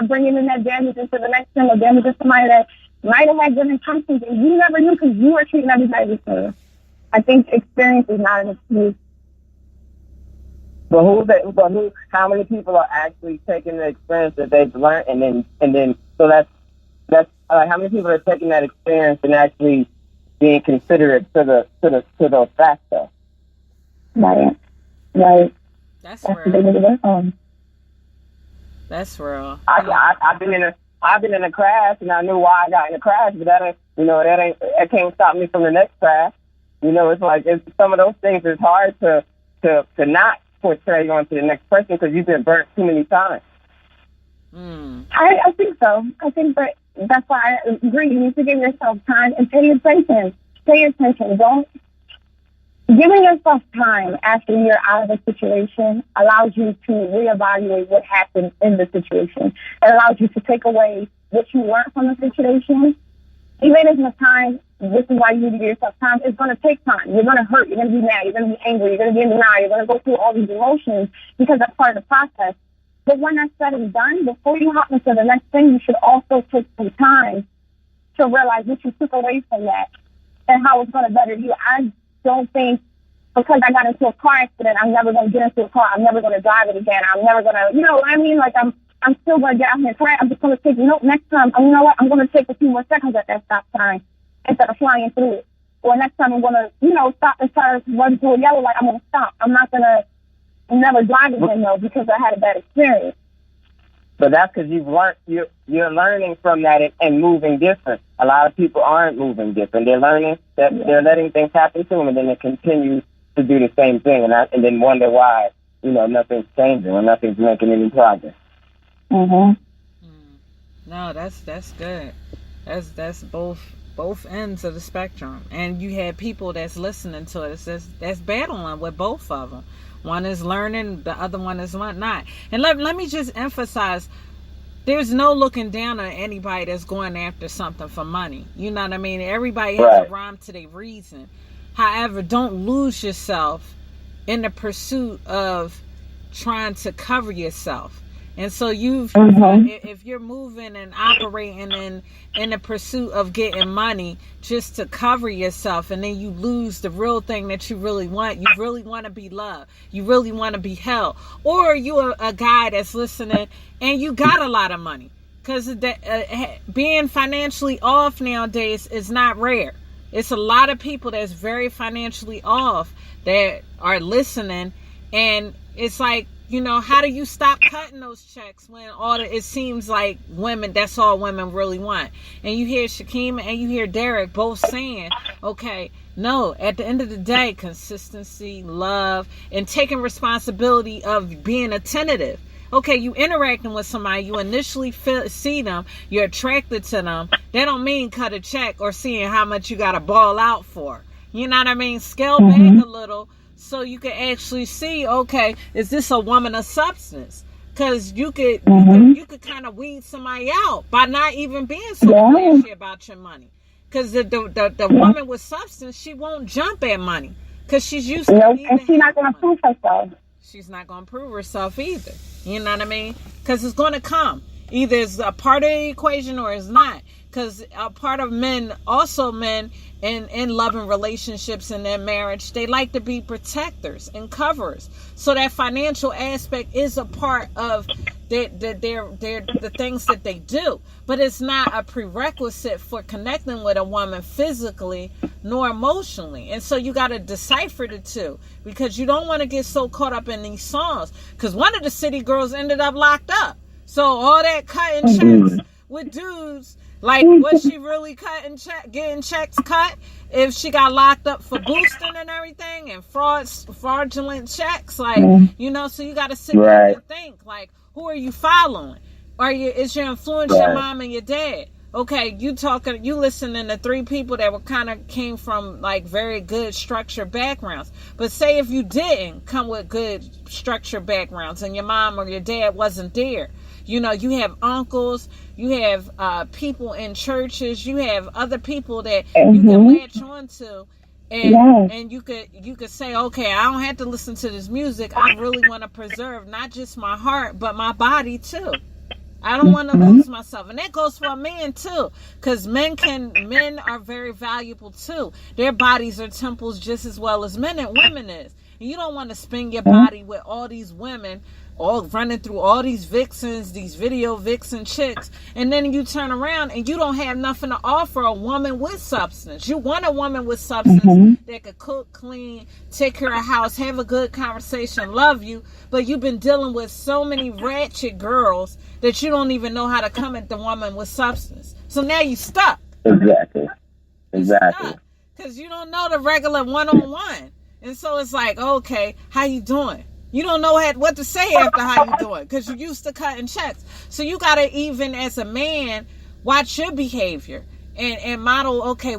bringing in that damage into the next thing or damage to somebody that might have had good intentions and you never knew because you were treating everybody the same. I think experience is not an excuse. But how many people are actually taking the experience that they've learned and then so that's how many people are taking that experience and actually being considerate to those facts though? Right. That's real. That's real. I've been in a crash and I knew why I got in a crash, but that can't stop me from the next crash. It's like some of those things is hard to not portray onto the next person because you've been burnt too many times. I think so. I think that's why I agree. You need to give yourself time and pay attention. Pay attention. Giving yourself time after you're out of a situation allows you to reevaluate what happened in the situation. It allows you to take away what you learned from the situation. Even if the time, this is why you need to give yourself time, it's going to take time. You're going to hurt. You're going to be mad. You're going to be angry. You're going to be in denial. You're going to go through all these emotions because that's part of the process. But when that's said and done, before you hop into the next thing, you should also take some time to realize what you took away from that and how it's going to better you. I don't think because I got into a car accident, I'm never going to get into a car. I'm never going to drive it again. I'm never going to, you know what I mean? Like, I'm still going to get out here and try. I'm just going to take, next time, you know what? I'm going to take a few more seconds at that stop sign instead of flying through it. Or next time I'm going to, stop and try to run through a yellow light. I'm going to stop. I'm not going to never drive again, though, because I had a bad experience. But that's because you're learning from that and moving different. A lot of people aren't moving different. They're learning that they're letting things happen to them, and then they continue to do the same thing, and then wonder why, nothing's changing or nothing's making any progress. Mm-hmm. No, that's good. That's both ends of the spectrum, and you have people that's listening to it. That's battling with both of them. One is learning, the other one is not. And let me just emphasize, there's no looking down on anybody that's going after something for money. You know what I mean? Everybody has a rhyme to their reason. However, don't lose yourself in the pursuit of trying to cover yourself. And so if you're moving and operating in the pursuit of getting money just to cover yourself, and then you lose the real thing that you really want. You really want to be loved. You really want to be held. Or you're a guy that's listening and you got a lot of money. Because being financially off nowadays is not rare. It's a lot of people that's very financially off that are listening, and it's like, how do you stop cutting those checks when it seems like that's all women really want? And you hear Shakeimah and you hear Derrick both saying, okay, no, at the end of the day, consistency, love, and taking responsibility of being attentive. Okay, you interacting with somebody, you initially see them, you're attracted to them. That don't mean cut a check or seeing how much you got to ball out for. You know what I mean? Scale back a little so you can actually see, okay, is this a woman of substance? Because you could kind of weed somebody out by not even being so flashy about your money. Because the woman with substance, she won't jump at money because she's used to it. And she's not going to prove herself. She's not going to prove herself either. You know what I mean? Because it's going to come. Either it's a part of the equation or it's not. Because a part of men in loving relationships and their marriage, they like to be protectors and coverers. So that financial aspect is a part of the things that they do. But it's not a prerequisite for connecting with a woman physically nor emotionally. And so you got to decipher the two, because you don't want to get so caught up in these songs. Because one of the city girls ended up locked up. So all that cutting checks with dudes, like, was she really getting checks cut if she got locked up for boosting and everything and fraudulent checks? Like, so you got to sit there and think, like, who are you following? Is your influence your mom and your dad? Okay, you listening to three people that came from like very good structured backgrounds. But say if you didn't come with good structured backgrounds and your mom or your dad wasn't there, you have uncles, you have people in churches, you have other people that you can latch on to, and you could say, okay, I don't have to listen to this music. I really want to preserve not just my heart but my body too. I don't want to lose myself. And that goes for a man too. Because men are very valuable too. Their bodies are temples just as well as men and women is. And you don't want to spend your body with all these women, all running through all these vixens, these video vixen chicks, and then you turn around and you don't have nothing to offer a woman with substance. You want a woman with substance that could cook, clean, take care of house, have a good conversation, love you, but you've been dealing with so many ratchet girls that you don't even know how to come at the woman with substance. So now you stuck. Exactly. Because you don't know the regular one-on-one. And so it's like, okay, how you doing? You don't know what to say after how you doing because you used to cutting checks. So you got to, even as a man, watch your behavior and model, okay,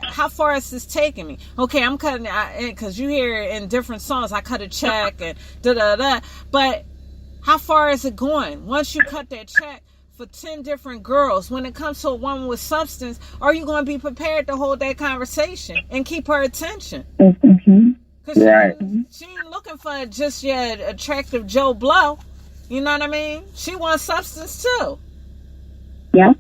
how far is this taking me? Okay, I'm cutting, because you hear in different songs, I cut a check and da-da-da. But how far is it going? Once you cut that check for 10 different girls, when it comes to a woman with substance, are you going to be prepared to hold that conversation and keep her attention? Because she ain't looking for just your attractive Joe Blow. You know what I mean? She wants substance too. Yeah.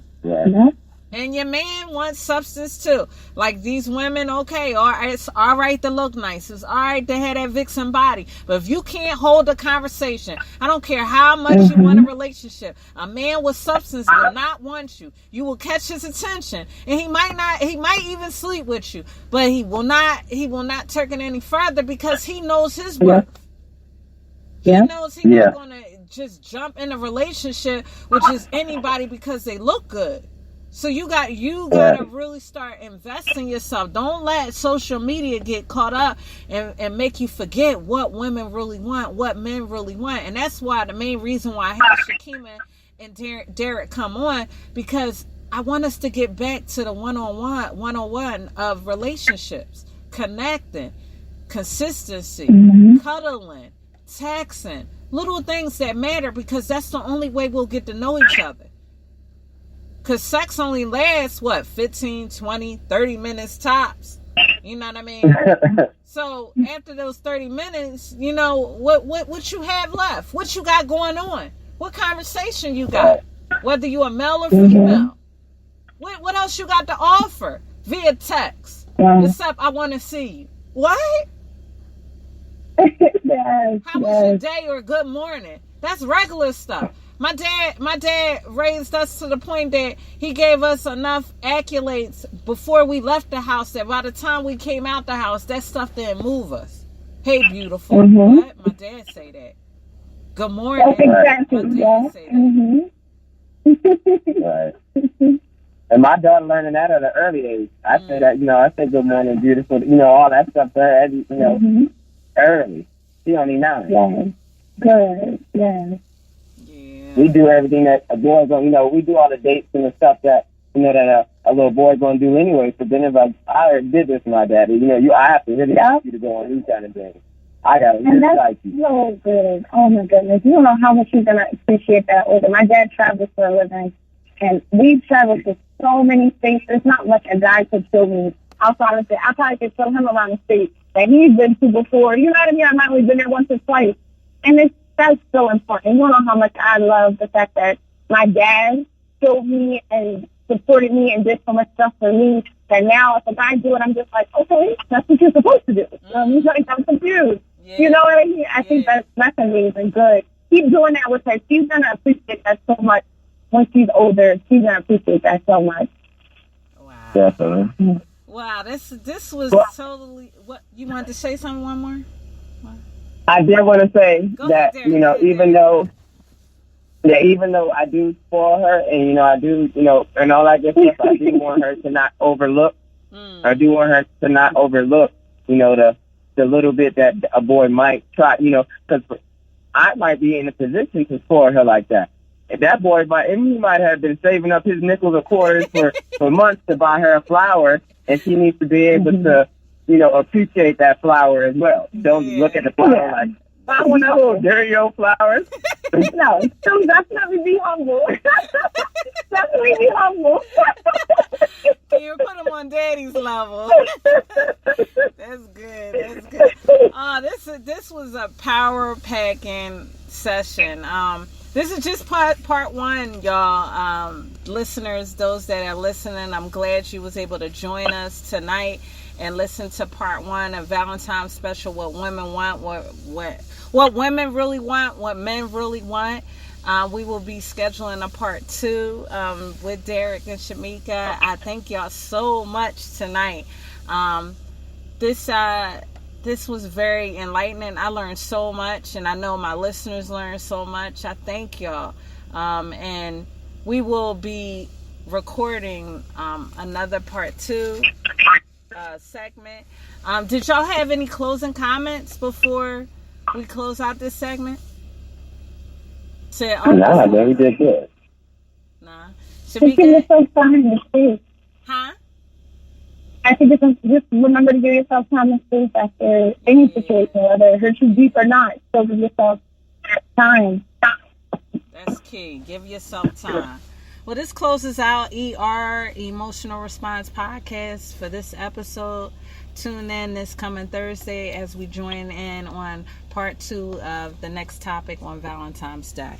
And your man wants substance too. Like these women, okay, it's all right to look nice. It's all right to have that vixen body. But if you can't hold a conversation, I don't care how much you want a relationship. A man with substance will not want you. You will catch his attention. And he might even sleep with you. But he will not take it any further because he knows his worth. He knows he's not going to just jump in a relationship with just anybody because they look good. So you got to really start investing yourself. Don't let social media get caught up and make you forget what women really want, what men really want. And that's why the main reason why I have Shakeimah and Derrick come on, because I want us to get back to the one-on-one of relationships, connecting, consistency, cuddling, texting, little things that matter, because that's the only way we'll get to know each other. Because sex only lasts, 15, 20, 30 minutes tops. You know what I mean? So after those 30 minutes, you know, what you have left? What you got going on? What conversation you got? Whether you a male or female. What else you got to offer via text? Except I want to see you. What? How was your day or good morning? That's regular stuff. My dad raised us to the point that he gave us enough accolades before we left the house that by the time we came out the house, that stuff didn't move us. Hey, beautiful. What? My dad say that. Good morning. Exactly. My dad say that. Right. And my daughter learning that at an early age. I say that, I say good morning, beautiful, all that stuff to her, early. She only 9. Yeah. Good. Yeah. We do everything that a boy's going to, we do all the dates and the stuff that, that a little boy's going to do anyway. So then if I already did this with my daddy, I have to really ask you to go on these kind of things. I got to really like you. So good. Oh, my goodness. You don't know how much you're going to appreciate that older. My dad travels for a living, and we travel to so many states. There's not much a guy could show me outside of it. I probably could show him around the state that he's been to before. You know what I mean? I might only been there once or twice. And that's so important. You don't know how much I love the fact that my dad showed me and supported me and did so much stuff for me that now if a guy do it, I'm just like, okay, that's what you're supposed to do. He's like, I'm confused. Yeah. You know what I mean? I think that's amazing. Good. Keep doing that with her. She's going to appreciate that so much when she's older. She's going to appreciate that so much. Wow. Definitely. Wow, this was totally... What, you wanted to say something one more? I did want to say that, even though I do spoil her and, I do, and all that good stuff, I do want her to not overlook, I do want her to not overlook, the little bit that a boy might try, because I might be in a position to spoil her like that. And that boy he might have been saving up his nickels or quarters for months to buy her a flower, and she needs to be able to, appreciate that flower as well. Don't look at the flower like, I want a little dirty old flowers. No, so definitely be humble. Definitely be humble. You put them on daddy's level. That's good. That's good. This was a power packing session. This is just part one, y'all. Listeners, those that are listening, I'm glad you was able to join us tonight and listen to part one of Valentine special. What women want, what women really want, what men really want. We will be scheduling a part two with Derrick and Shakeimah. I thank y'all so much tonight. This was very enlightening. I learned so much, and I know my listeners learned so much. I thank y'all. And we will be recording another part two segment. Did y'all have any closing comments before we close out this segment? Nah, man, we did good. Nah. Just give yourself time and space. Huh? I think just remember to give yourself time and space after any situation, whether it hurts you deep or not. Still give yourself time. That's key. Give yourself time. Well, this closes out ER, Emotional Response Podcast, for this episode. Tune in this coming Thursday as we join in on part two of the next topic on Valentine's Day.